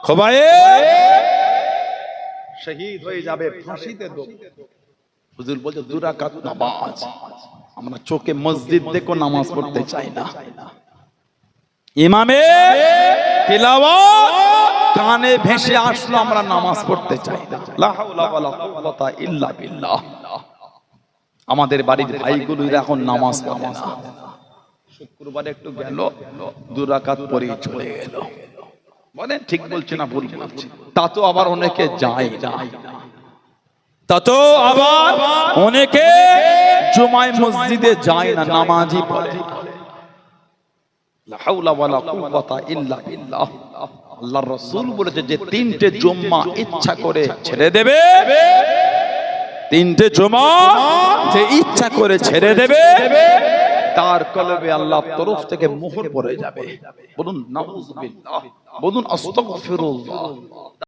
খোবায়ে শহীদ হয়ে যাবে, ফাঁসিতে দেব। হুজুর বলছে 2 রাকাত নামাজ। আমরা চোখে মসজিদ দেখো নামাজ পড়তে চাই না, ইমামে তিলাওয়াত কানে ভেসে আসলো আমরা নামাজ পড়তে চাই না। লা হাওলা ওয়ালা কুওয়াতা ইল্লা বিল্লাহ। আমাদের বাড়ির ভাইগুলো এখন নামাজ পড়ে না। শুক্রবারে একটু গেল, 2 রাকাত পড়ে চলে গেল। বলেন ঠিক বলছি না ভুল বলছি? তা তো আবার অনেকে যায় না, তা তো আবার অনেকে জুমায় মসজিদে যায় না, নামাজই পড়ে। লা হাওলা ওয়ালা কুওয়াতা ইল্লা বিল্লাহ। আল্লাহর রাসূল বলেছে যে 3টে জুম্মা ইচ্ছা করে ছেড়ে দেবে, 3টে জুমা যে ইচ্ছা করে ছেড়ে দেবে, তার কলবে আল্লাহর তরফ থেকে মোহর পড়ে যাবে। বলুন নাউযুবিল্লাহ, বলুন আস্তাগফিরুল্লাহ।